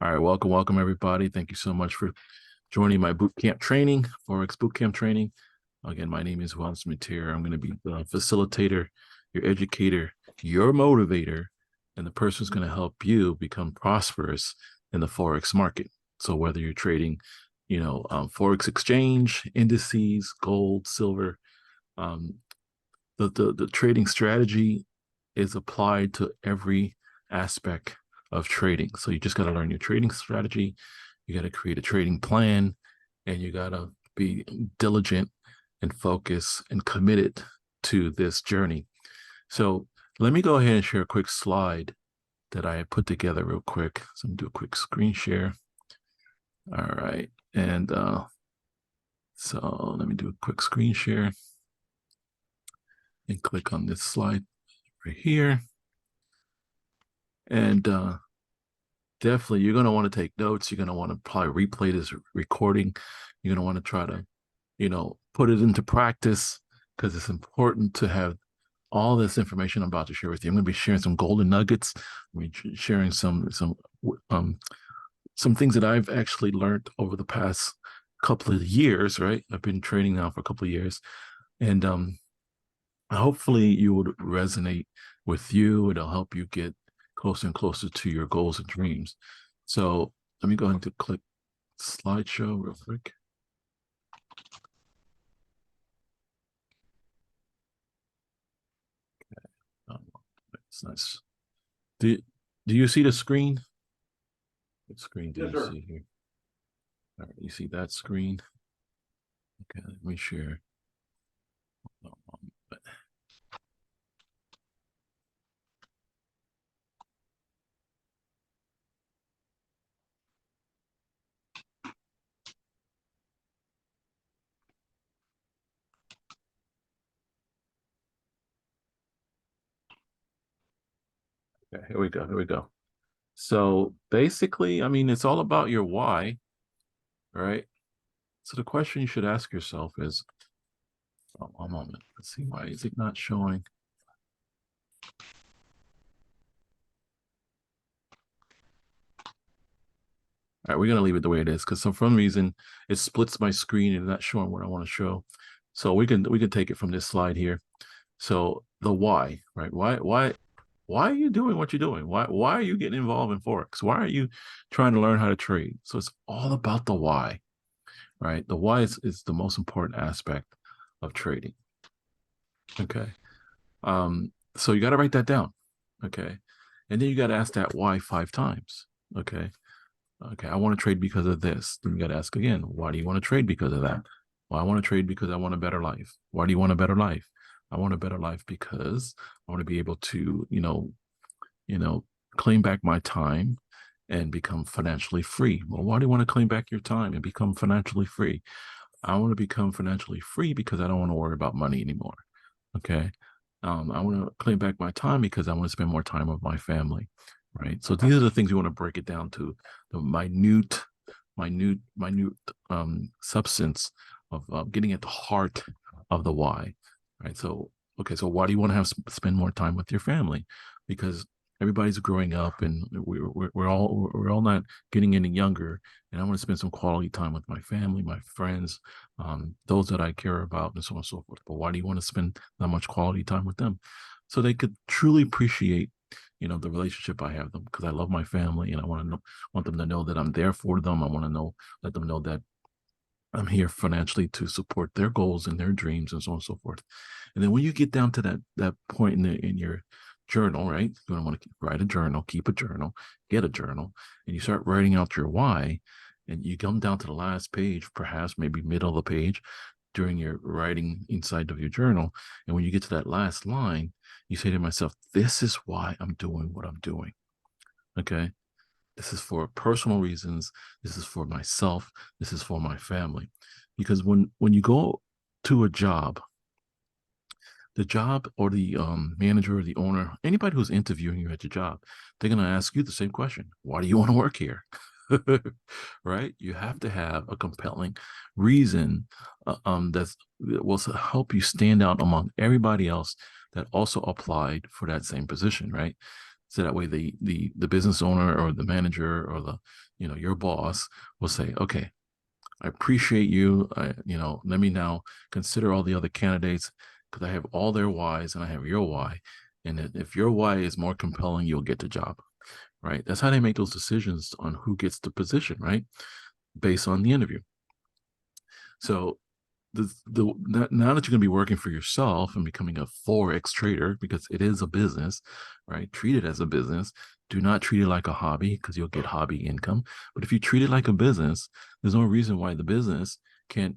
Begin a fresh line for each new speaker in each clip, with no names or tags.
All right, welcome everybody. Thank you so much for joining my boot camp training, Forex boot camp training. Again, my name is Juan Smith. I'm going to be the facilitator, your educator, your motivator, and the person who's going to help you become prosperous in the Forex market. So whether you're trading, Forex exchange, indices, gold, silver, um, the trading strategy is applied to every aspect of trading. So you just got to learn your trading strategy. You got to create a trading plan, and you got to be diligent and focused and committed to this journey. So let me go ahead and share a quick slide that I put together real quick. So I'm gonna do a quick screen share. All right. And so let me do a quick screen share and click on this slide right here. And definitely, you're going to want to take notes. You're going to want to probably replay this recording. You're going to want to try to, put it into practice because it's important to have all this information I'm about to share with you. I'm going to be sharing some golden nuggets. I'm sharing some things that I've actually learned over the past couple of years. Right, I've been training now for a couple of years, and hopefully you would resonate with you. It'll help you get closer and closer to your goals and dreams. So let me go ahead and click slideshow real quick. Okay. It's nice. Do you see the screen? What screen do you see here? All right, you see that screen? Okay, let me share. Okay, here we go. Here we go. So basically, I mean, it's all about your why, right? So the question you should ask yourself is, oh, one moment. Let's see, why is it not showing? All right, we're gonna leave it the way it is because for some reason it splits my screen and not showing what I want to show. So we can take it from this slide here. So the why, right? Why are you doing what you're doing? Why are you getting involved in Forex? Why are you trying to learn how to trade? So it's all about the why, right? The why is the most important aspect of trading. Okay. So you got to write that down. Okay. And then you got to ask that why 5 times. Okay. Okay, I want to trade because of this. Then you got to ask again, why do you want to trade because of that? Well, I want to trade because I want a better life. Why do you want a better life? I want a better life because I want to be able to, claim back my time and become financially free. Well, why do you want to claim back your time and become financially free? I want to become financially free because I don't want to worry about money anymore. Okay. I want to claim back my time because I want to spend more time with my family. Right. So these are the things you want to break it down to the minute substance of getting at the heart of the why. Right. So, okay. So why do you want to spend more time with your family? Because everybody's growing up and we're all not getting any younger, and I want to spend some quality time with my family, my friends, those that I care about, and so on and so forth. But why do you want to spend that much quality time with them? So they could truly appreciate, the relationship I have them, because I love my family and I want them to know that I'm there for them. I want to let them know that I'm here financially to support their goals and their dreams and so on and so forth. And then when you get down to that point in your journal, right? You're going to want to write a journal, keep a journal, get a journal, and you start writing out your why. And you come down to the last page, perhaps maybe middle of the page during your writing inside of your journal. And when you get to that last line, you say to myself, this is why I'm doing what I'm doing. Okay. This is for personal reasons. This is for myself. This is for my family. Because when you go to a job, the job or the manager or the owner, anybody who's interviewing you at your job, they're going to ask you the same question. Why do you want to work here? Right? You have to have a compelling reason that will help you stand out among everybody else that also applied for that same position, right? So that way the business owner or the manager or the, your boss will say, okay, I appreciate you. Let me now consider all the other candidates because I have all their whys and I have your why. And if your why is more compelling, you'll get the job, right? That's how they make those decisions on who gets the position, right? Based on the interview. So now that you're going to be working for yourself and becoming a Forex trader, because it is a business, right? Treat it as a business. Do not treat it like a hobby because you'll get hobby income. But if you treat it like a business, there's no reason why the business can't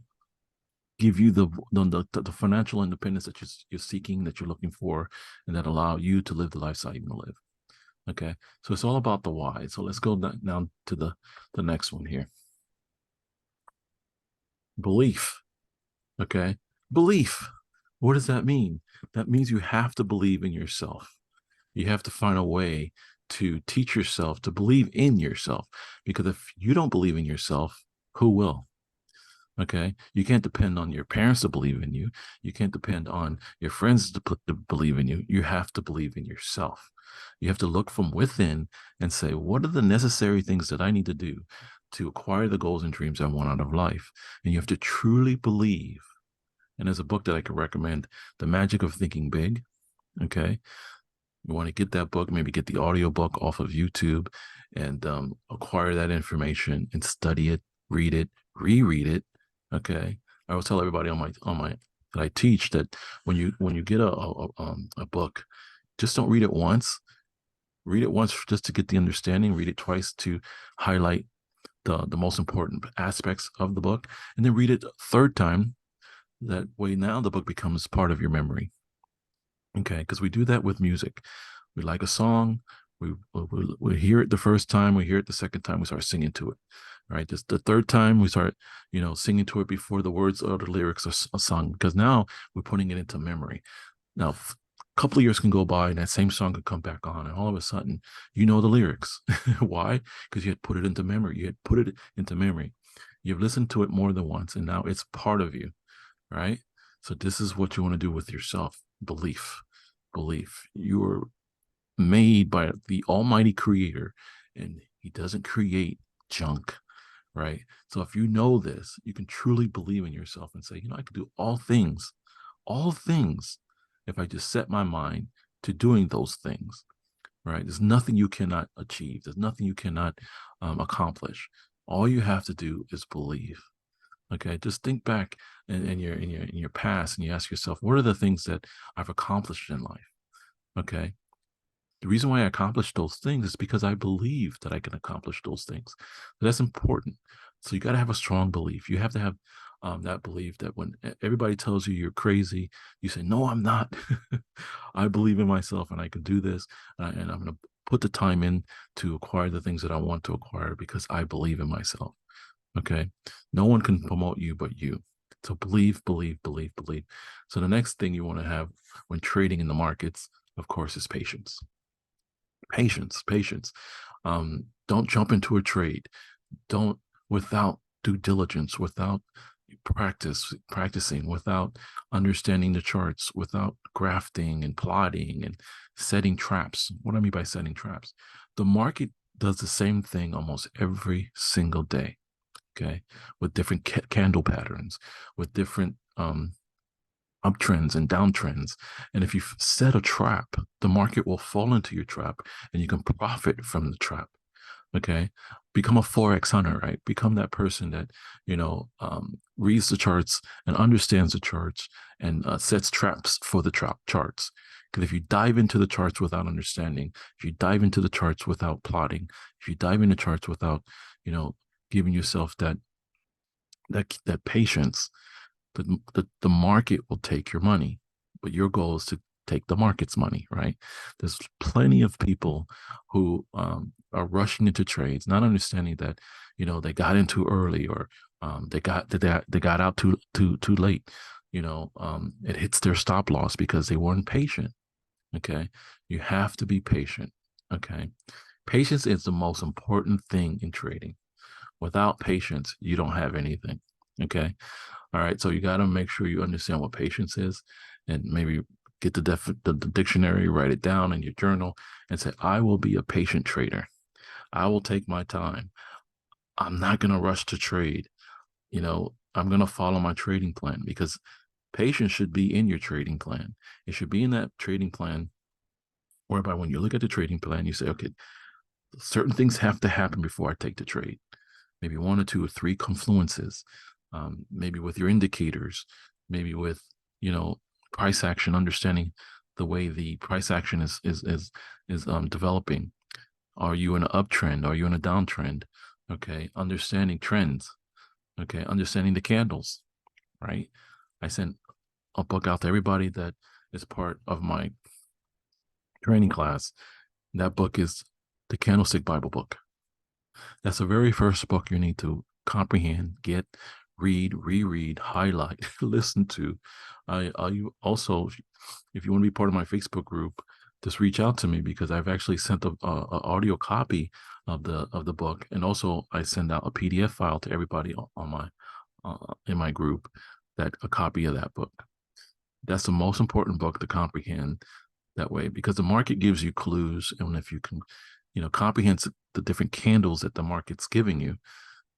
give you the financial independence that you're seeking, that you're looking for, and that allow you to live the lifestyle you want to live. Okay, so it's all about the why. So let's go now to the next one here. Belief. Okay. Belief. What does that mean? That means you have to believe in yourself. You have to find a way to teach yourself to believe in yourself. Because if you don't believe in yourself, who will? Okay. You can't depend on your parents to believe in you. You can't depend on your friends to believe in you. You have to believe in yourself. You have to look from within and say, what are the necessary things that I need to do to acquire the goals and dreams I want out of life? And you have to truly believe. And there's a book that I could recommend, The Magic of Thinking Big. Okay. You want to get that book, maybe get the audio book off of YouTube and acquire that information and study it, read it, reread it. Okay. I always tell everybody on my that I teach that when you get a book, just don't read it once. Read it once just to get the understanding, read it twice to highlight the most important aspects of the book, and then read it a third time. That way now the book becomes part of your memory. Okay, because we do that with music. We like a song, we hear it the first time, we hear it the second time, we start singing to it. Right, just the third time we start, singing to it before the words or the lyrics are sung, because now we're putting it into memory. Now, a couple of years can go by and that same song could come back on, and all of a sudden, you know the lyrics. Why? Because you had put it into memory. You had put it into memory. You've listened to it more than once, and now it's part of you, right? So this is what you want to do with yourself. Belief. You are made by the Almighty Creator, and He doesn't create junk, right? So if you know this, you can truly believe in yourself and say, I can do all things, if I just set my mind to doing those things, right? There's nothing you cannot achieve. There's nothing you cannot accomplish. All you have to do is believe. Okay, just think back in your past, and you ask yourself, what are the things that I've accomplished in life? Okay, the reason why I accomplished those things is because I believe that I can accomplish those things. So that's important. So you got to have a strong belief. You have to have that belief that when everybody tells you you're crazy, you say, no, I'm not. I believe in myself and I can do this. And I'm going to put the time in to acquire the things that I want to acquire because I believe in myself. Okay. No one can promote you but you. So believe, believe, believe, believe. So the next thing you want to have when trading in the markets, of course, is patience. Patience. Don't jump into a trade. Don't without due diligence, without practicing, without understanding the charts, without grafting and plotting and setting traps. What I mean by setting traps, the market does the same thing almost every single day. Okay, with different candle patterns, with different uptrends and downtrends. And if you set a trap, the market will fall into your trap and you can profit from the trap. Okay. Become a Forex hunter, right? Become that person that, reads the charts and understands the charts and sets traps for the charts. Because if you dive into the charts without understanding, if you dive into the charts without plotting, if you dive into charts without, giving yourself that patience, the market will take your money, but your goal is to take the market's money, right? There's plenty of people who are rushing into trades, not understanding that, they got in too early or they got out too late. It hits their stop loss because they weren't patient. Okay, you have to be patient. Okay, patience is the most important thing in trading. Without patience, you don't have anything. Okay. All right. So you got to make sure you understand what patience is and maybe Get the dictionary, write it down in your journal, and say, I will be a patient trader. I will take my time. I'm not going to rush to trade. I'm going to follow my trading plan, because patience should be in your trading plan. It should be in that trading plan whereby when you look at the trading plan, you say, okay, certain things have to happen before I take the trade. Maybe one or two or three confluences, maybe with your indicators, maybe with, price action, understanding the way the price action is developing. Are you in an uptrend? Are you in a downtrend? Okay, understanding trends. Okay, understanding the candles, right? I sent a book out to everybody that is part of my training class. That book is the Candlestick Bible book. That's the very first book you need to comprehend, get, read, reread, highlight, listen to. You also, if you want to be part of my Facebook group, just reach out to me, because I've actually sent a audio copy of the book, and also I send out a PDF file to everybody on my in my group, that a copy of that book. That's the most important book to comprehend that way, because the market gives you clues, and if you can, comprehend the different candles that the market's giving you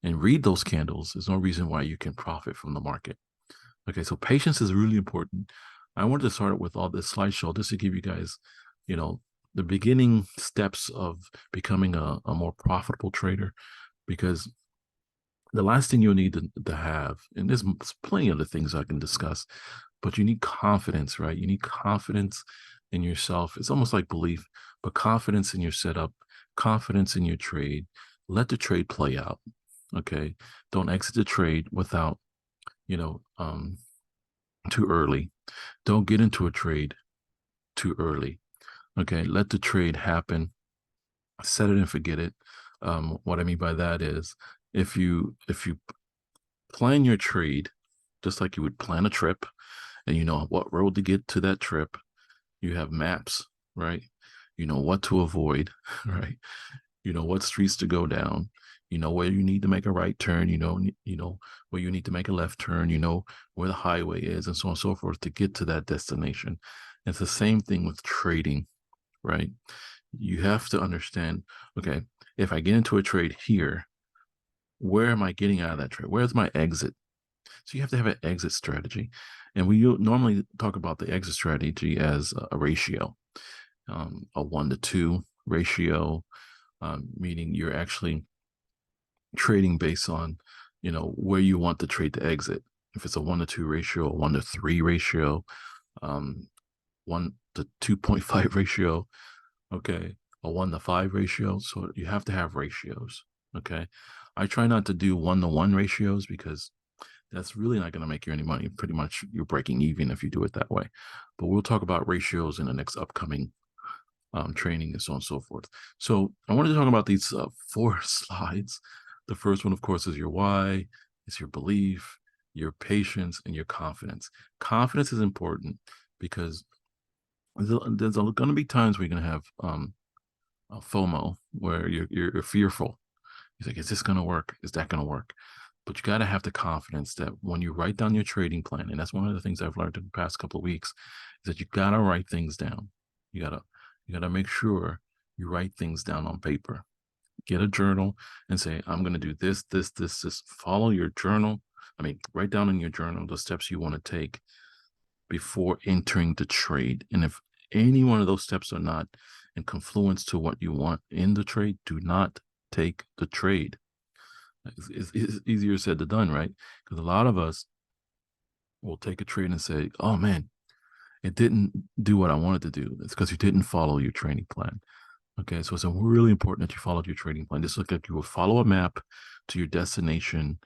and read those candles, there's no reason why you can profit from the market. Okay, so patience is really important. I wanted to start with all this slideshow just to give you guys, the beginning steps of becoming a more profitable trader, because the last thing you'll need to have, and there's plenty of other things I can discuss, but you need confidence, right? You need confidence in yourself. It's almost like belief, but confidence in your setup, confidence in your trade. Let the trade play out. Okay. Don't exit the trade without, too early. Don't get into a trade too early. Okay. Let the trade happen. Set it and forget it. What I mean by that is, if you plan your trade just like you would plan a trip, and you know what road to get to that trip, you have maps, right? You know what to avoid, right? You know what streets to go down. You know where you need to make a right turn. You know where you need to make a left turn. You know where the highway is, and so on and so forth, to get to that destination. It's the same thing with trading, right? You have to understand, okay, if I get into a trade here, where am I getting out of that trade? Where's my exit? So you have to have an exit strategy. And we normally talk about the exit strategy as a ratio, a 1-to-2 ratio, meaning you're actually trading based on, where you want the trade to exit. If it's a 1-to-2 ratio, a 1-to-3 ratio, 1-to-2.5 ratio, okay, a 1-to-5 ratio. So you have to have ratios. Okay. I try not to do 1-to-1 ratios, because that's really not going to make you any money. Pretty much you're breaking even if you do it that way. But we'll talk about ratios in the next upcoming training, and so on and so forth. So I wanted to talk about these 4 slides. The first one, of course, is your why, it's your belief, your patience, and your confidence. Confidence is important, because there's going to be times where you're going to have FOMO, where you're fearful. You're like, is this going to work? Is that going to work? But you got to have the confidence that when you write down your trading plan, and that's one of the things I've learned in the past couple of weeks, is that you got to write things down. You got to make sure you write things down on paper. Get a journal and say, I'm going to do this, this, this, this. Follow your journal. Write down in your journal the steps you want to take before entering the trade. And if any one of those steps are not in confluence to what you want in the trade, do not take the trade. It's easier said than done, right? Because a lot of us will take a trade and say, oh man, it didn't do what I wanted to do. It's because you didn't follow your training plan. Okay, so it's really important that you followed your trading plan. Just look like you will follow a map to your destination.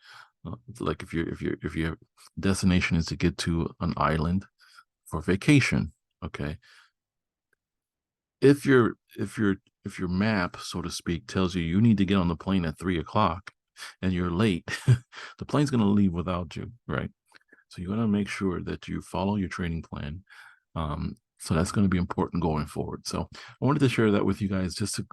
Like if your destination is to get to an island for vacation, okay. If your map, so to speak, tells you need to get on the plane at 3 o'clock and you're late, the plane's going to leave without you, right? So you got to make sure that you follow your training plan. So that's going to be important going forward. So I wanted to share that with you guys just to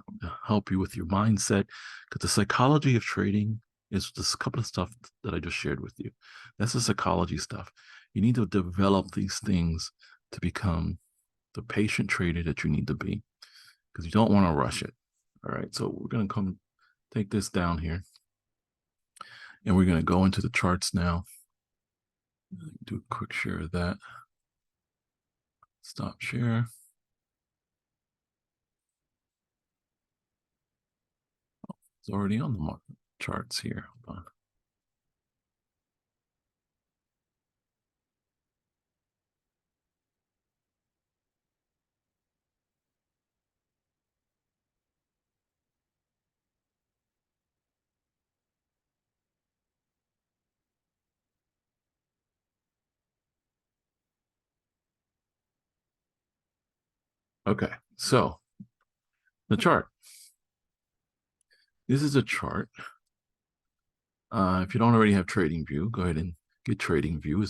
help you with your mindset, because the psychology of trading is just a couple of stuff that I just shared with you. That's the psychology stuff. You need to develop these things to become the patient trader that you need to be, because you don't want to rush it. All right, so we're going to come take this down here, and we're going to go into the charts now. Do a quick share of that. Stop share. It's already on the market charts here. Hold on. Okay, so the chart. This is a chart. If you don't already have TradingView, go ahead and get TradingView.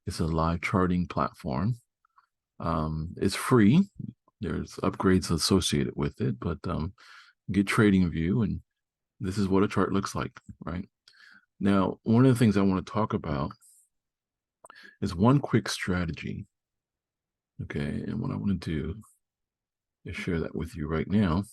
It's a live charting platform. It's free. There's upgrades associated with it, but get TradingView, and this is what a chart looks like, right? Now, one of the things I want to talk about is one quick strategy. Okay, and what I want to do is share that with you right now.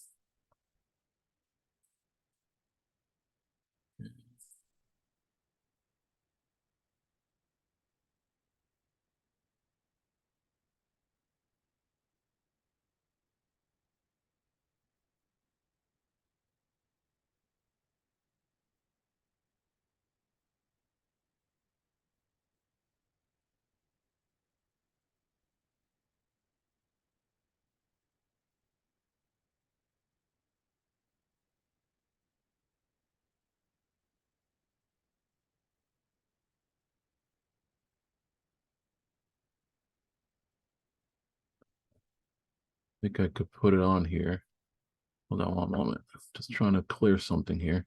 I think I could put it on here. Hold on one moment. Just trying to clear something here.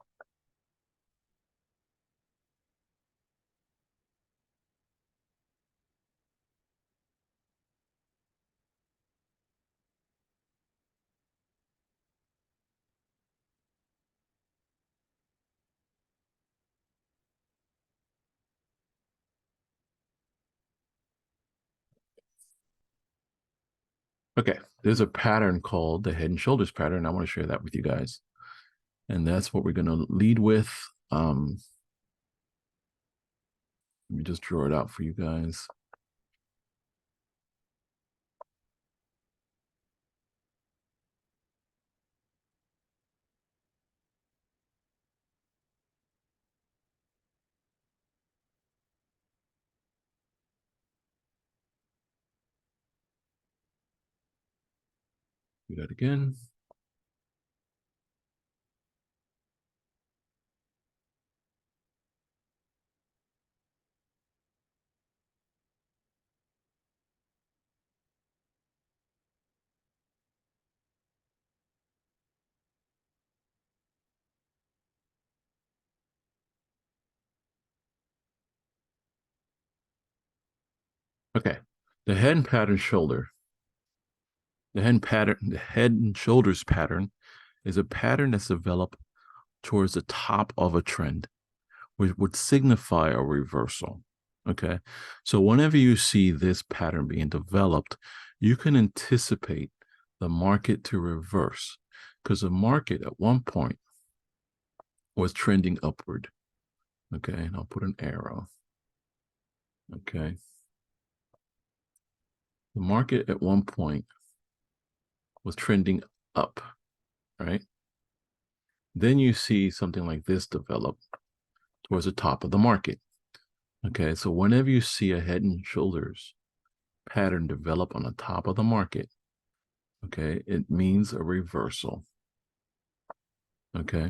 Okay, there's a pattern called the head and shoulders pattern. I want to share that with you guys. And that's what we're going to lead with. Let me just draw it out for you guys. Do that again. Okay, the head and pattern shoulder. The head and shoulders pattern is a pattern that's developed towards the top of a trend, which would signify a reversal. Okay, so whenever you see this pattern being developed, you can anticipate the market to reverse, because the market at one point was trending upward. Okay, and I'll put an arrow. Okay, the market at one point was trending up, right? Then you see something like this develop towards the top of the market. Okay, so whenever you see a head and shoulders pattern develop on the top of the market, okay, it means a reversal. Okay,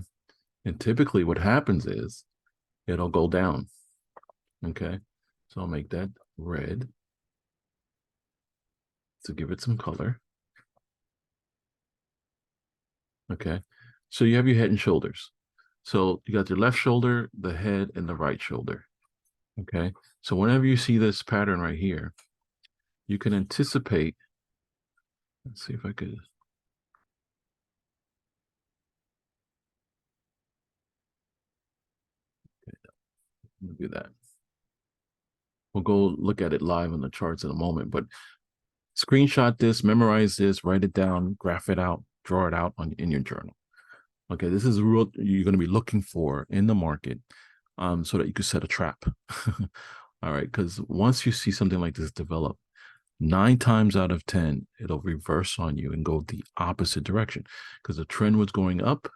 and typically what happens is it'll go down. Okay, so I'll make that red to give it some color. Okay, so you have your head and shoulders. So you got your left shoulder, the head, and the right shoulder. Okay, so whenever you see this pattern right here, you can anticipate. Let's see if I could. We'll do that. We'll go look at it live on the charts in a moment, but Screenshot this, memorize this, write it down, graph it out, draw it out in your journal. Okay, this is a rule you're going to be looking for in the market, so that you could set a trap. All right, because once you see something like this develop, 9 times out of 10, it'll reverse on you and go the opposite direction, because the trend was going up,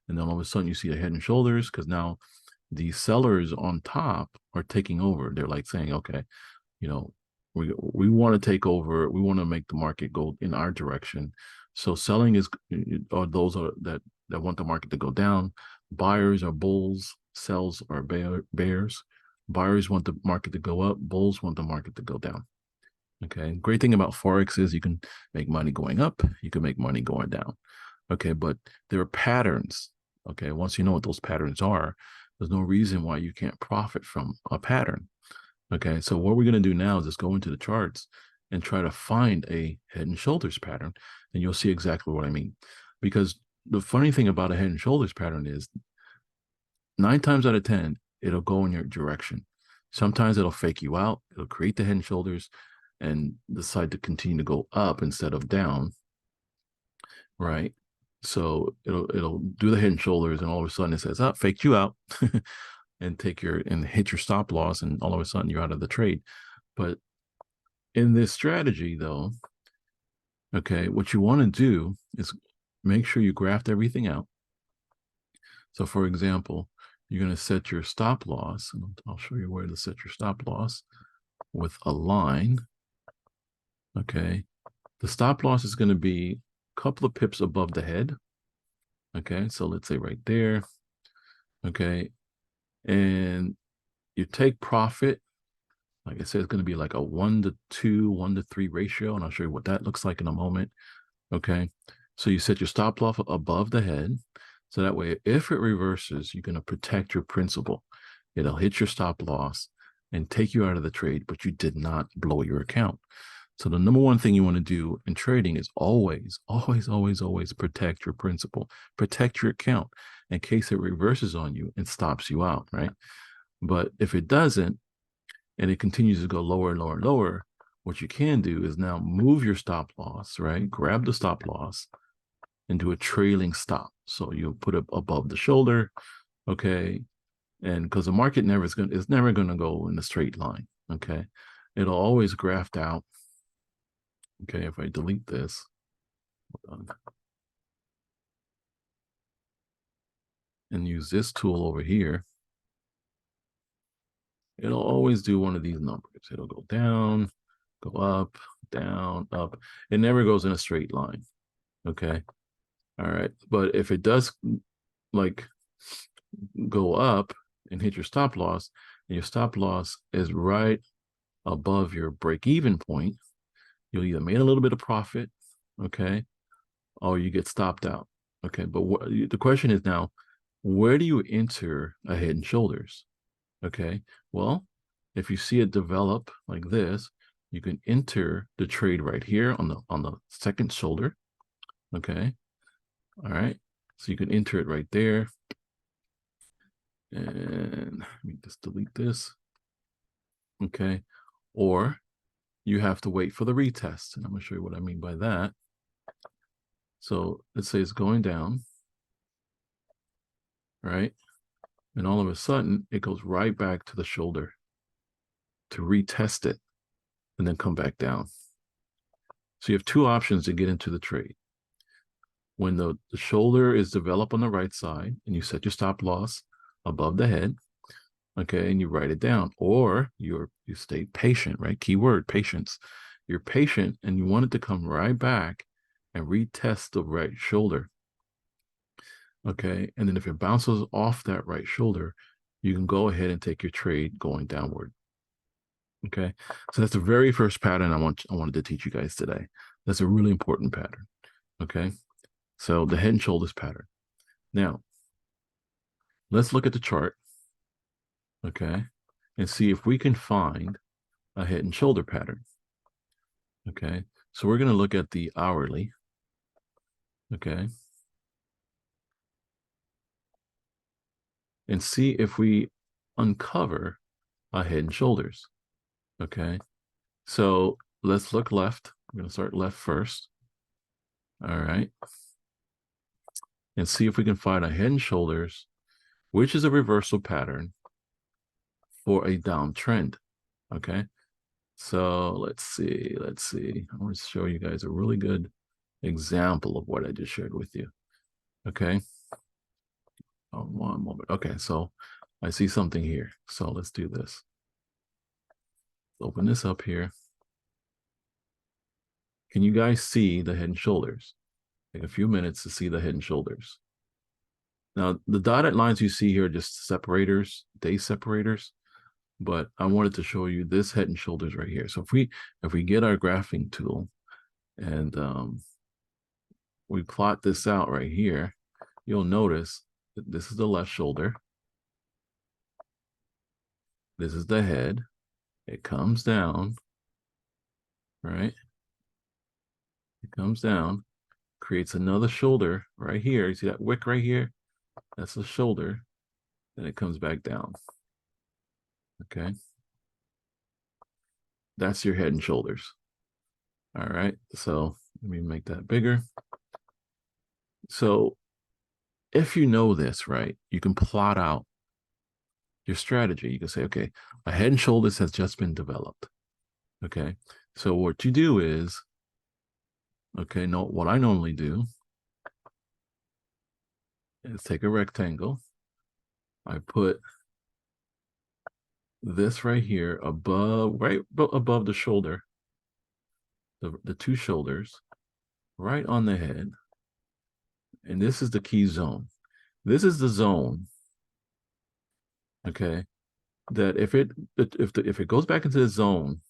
and then all of a sudden you see a head and shoulders, because now the sellers on top are taking over. They're like saying, okay, you know, we want to take over. We want to make the market go in our direction. So selling is, or those are that want the market to go down. Buyers are bulls, sells are bears. Buyers want the market to go up. Bulls want the market to go down. Okay. Great thing about Forex is you can make money going up. You can make money going down. Okay. But there are patterns. Okay. Once you know what those patterns are, there's no reason why you can't profit from a pattern. Okay, so what we're going to do now is just go into the charts and try to find a head and shoulders pattern, and you'll see exactly what I mean. Because the funny thing about a head and shoulders pattern is 9 times out of 10, it'll go in your direction. Sometimes it'll fake you out. It'll create the head and shoulders and decide to continue to go up instead of down, right? So it'll do the head and shoulders, and all of a sudden it says, "Oh, faked you out," and hit your stop loss, and all of a sudden you're out of the trade. But in this strategy, though, okay, what you want to do is make sure you graph everything out. So, for example, you're going to set your stop loss, and I'll show you where to set your stop loss with a line. Okay, the stop loss is going to be a couple of pips above the head. Okay, so let's say right there. Okay, and you take profit. Like I said, it's going to be like a 1-to-2, 1-to-3 ratio, and I'll show you what that looks like in a moment. Okay, so you set your stop loss above the head, so that way, if it reverses, you're going to protect your principal. It'll hit your stop loss and take you out of the trade, but you did not blow your account. So the number one thing you want to do in trading is always, always, always, always protect your principal, protect your account in case it reverses on you and stops you out, right? But if it doesn't, and it continues to go lower and lower and lower, what you can do is now move your stop loss, right? Grab the stop loss and do a trailing stop. So you'll put it above the shoulder, okay? And because the market it's never going to go in a straight line, okay? It'll always graph out. Okay, if I delete this, hold on, and use this tool over here, it'll always do one of these numbers. It'll go down, go up, down, up. It never goes in a straight line. Okay. All right. But if it does like go up and hit your stop loss, and your stop loss is right above your break-even point, you'll either made a little bit of profit, okay, or you get stopped out. Okay. But the question is now, where do you enter a head and shoulders? Okay. Well, if you see it develop like this, you can enter the trade right here on the second shoulder. Okay. All right. So you can enter it right there. And let me just delete this. Okay. Or you have to wait for the retest. And I'm going to show you what I mean by that. So let's say it's going down, right? And all of a sudden, it goes right back to the shoulder to retest it and then come back down. So you have two options to get into the trade. When the shoulder is developed on the right side and you set your stop loss above the head, okay, and you write it down, or you stay patient, right? Keyword, patience. You're patient and you want it to come right back and retest the right shoulder. Okay, and then if it bounces off that right shoulder, you can go ahead and take your trade going downward. Okay, so that's the very first pattern I wanted to teach you guys today. That's a really important pattern. Okay, so the head and shoulders pattern. Now, let's look at the chart, okay, and see if we can find a head and shoulder pattern. Okay, so we're going to look at the hourly. Okay, and see if we uncover a head and shoulders. Okay, so let's look left. I'm going to start left first. All right. And see if we can find a head and shoulders, which is a reversal pattern for a downtrend. Okay. So let's see. I want to show you guys a really good example of what I just shared with you. Okay. Oh, one moment. Okay. So I see something here. So let's do this. Open this up here. Can you guys see the head and shoulders? Take a few minutes to see the head and shoulders. Now, the dotted lines you see here are just separators, day separators, but I wanted to show you this head and shoulders right here. So if we get our graphing tool and we plot this out right here, you'll notice that this is the left shoulder. This is the head. It comes down, right? It comes down, creates another shoulder right here. You see that wick right here? That's the shoulder. Then it comes back down. Okay. That's your head and shoulders. All right. So let me make that bigger. So if you know this, right, you can plot out your strategy. You can say, okay, a head and shoulders has just been developed. Okay. So what you do is, okay, no, what I normally do is take a rectangle. I put this right here above, right above the shoulder, the two shoulders, right on the head. And this is the key zone. This is the zone, okay, that if it goes back into the zone,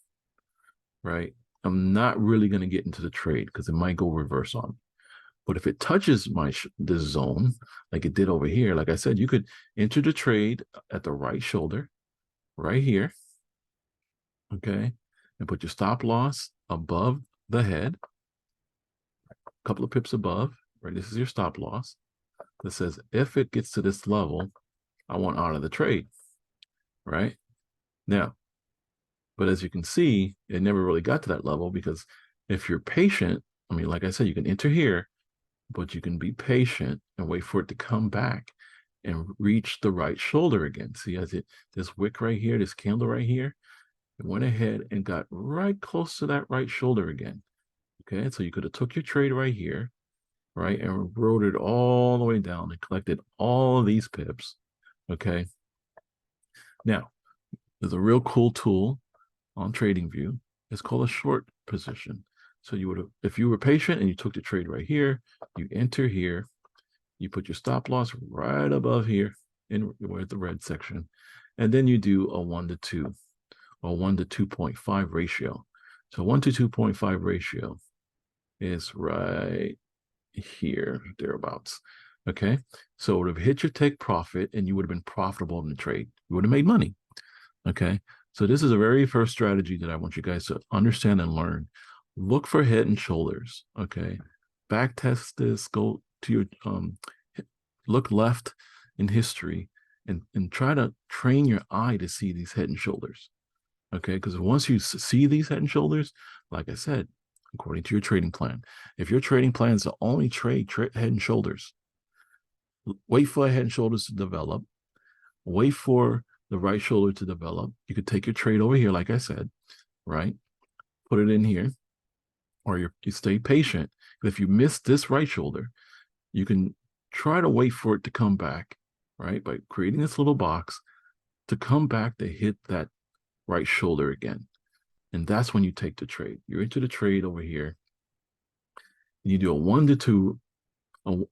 right, I'm not really going to get into the trade because it might go reverse on me. But if it touches this zone, like it did over here, like I said, you could enter the trade at the right shoulder, right here, okay, and put your stop loss above the head, a couple of pips above, right? This is your stop loss. That says if it gets to this level, I want out of the trade, right? Now, but as you can see, it never really got to that level because if you're patient, I mean, like I said, you can enter here, but you can be patient and wait for it to come back and reach the right shoulder again. See, as this wick right here, this candle right here, it went ahead and got right close to that right shoulder again. Okay, so you could have took your trade right here, right, and rode it all the way down and collected all of these pips. Okay. Now, there's a real cool tool on TradingView. It's called a short position. So you would have, if you were patient and you took the trade right here, you enter here, you put your stop loss right above here in where the red section, and then you do a 1 to 2 or 1 to 2.5 ratio. So 1 to 2.5 ratio is right here, thereabouts. Okay, so it would have hit your take profit and you would have been profitable in the trade. You would have made money. Okay, so this is the very first strategy that I want you guys to understand and learn. Look for head and shoulders. Okay, back test this. Go to your look left in history and try to train your eye to see these head and shoulders. Okay, because once you see these head and shoulders, like I said, according to your trading plan, if your trading plan is to only trade head and shoulders, wait for a head and shoulders to develop, wait for the right shoulder to develop. You could take your trade over here, like I said, right? Put it in here, or you stay patient. If you miss this right shoulder, you can try to wait for it to come back, right? By creating this little box to come back to hit that right shoulder again. And that's when you take the trade. You're into the trade over here. And you do a 1 to 2,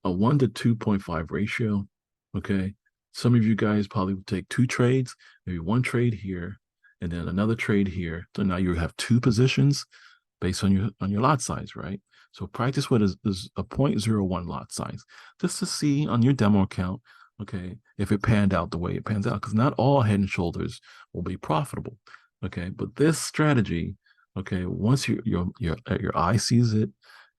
a 1 to 2.5 ratio. Okay. Some of you guys probably would take 2 trades, maybe 1 trade here, and then another trade here. So now you have 2 positions based on your lot size, right? So practice what is a 0.01 lot size, just to see on your demo account, okay, if it panned out the way it pans out, because not all head and shoulders will be profitable. Okay, but this strategy, okay, once your eye sees it,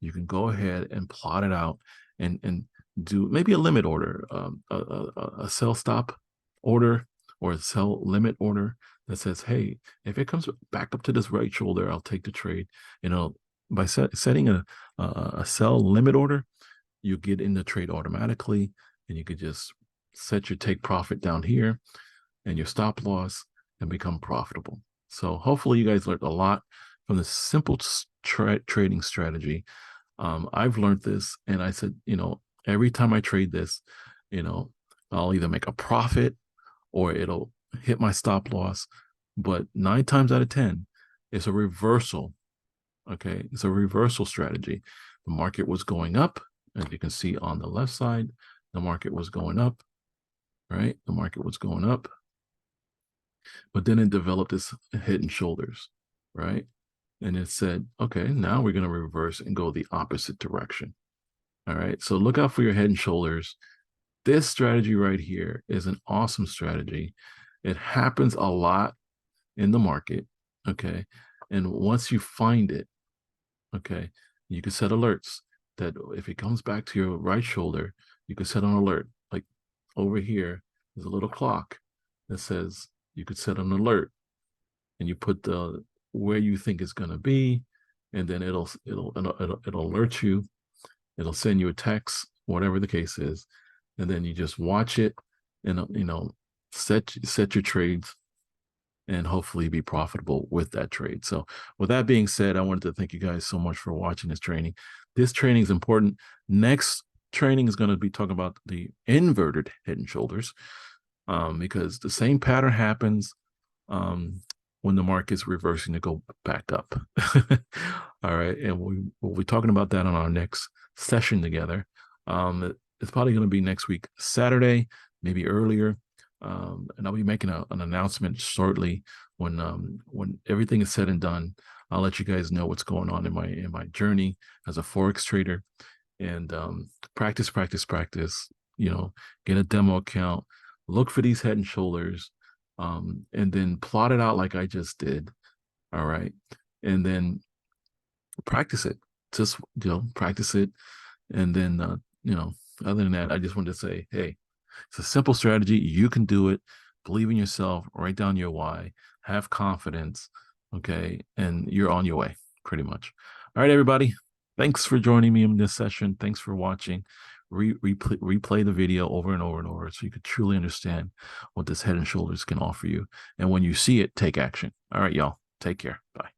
you can go ahead and plot it out and do maybe a limit order, a sell stop order or a sell limit order that says, hey, if it comes back up to this right shoulder, I'll take the trade. You know, by setting a sell limit order, you get in the trade automatically, and you could just set your take profit down here and your stop loss and become profitable. So hopefully you guys learned a lot from this simple trading strategy. I've learned this, and I said, every time I trade this, I'll either make a profit or it'll hit my stop loss. But 9 times out of 10, it's a reversal. Okay, it's a reversal strategy. The market was going up, as you can see on the left side. The market was going up, right? The market was going up, but then it developed this head and shoulders, right? And it said, okay, now we're going to reverse and go the opposite direction. All right, so look out for your head and shoulders. This strategy right here is an awesome strategy. It happens a lot in the market, okay? And once you find it, okay, you can set alerts that if it comes back to your right shoulder, you can set an alert. Like over here, there's a little clock that says you could set an alert, and you put the where you think it's going to be, and then it'll alert you. It'll send you a text, whatever the case is, and then you just watch it, and set your trades, and hopefully be profitable with that trade. So with that being said, I wanted to thank you guys so much for watching this training. This training is important. Next training is going to be talking about the inverted head and shoulders, because the same pattern happens when the market's reversing to go back up. All right. And we'll be talking about that on our next session together. It's probably going to be next week, Saturday, maybe earlier. And I'll be making an announcement shortly when everything is said and done. I'll let you guys know what's going on in my journey as a Forex trader, and practice. Get a demo account, look for these head and shoulders, and then plot it out like I just did. All right, and then practice it. Just practice it, and then other than that, I just wanted to say, hey, it's a simple strategy. You can do it. Believe in yourself. Write down your why. Have confidence. Okay. And you're on your way, pretty much. All right, everybody. Thanks for joining me in this session. Thanks for watching. Replay the video over and over and over so you could truly understand what this head and shoulders can offer you. And when you see it, take action. All right, y'all. Take care. Bye.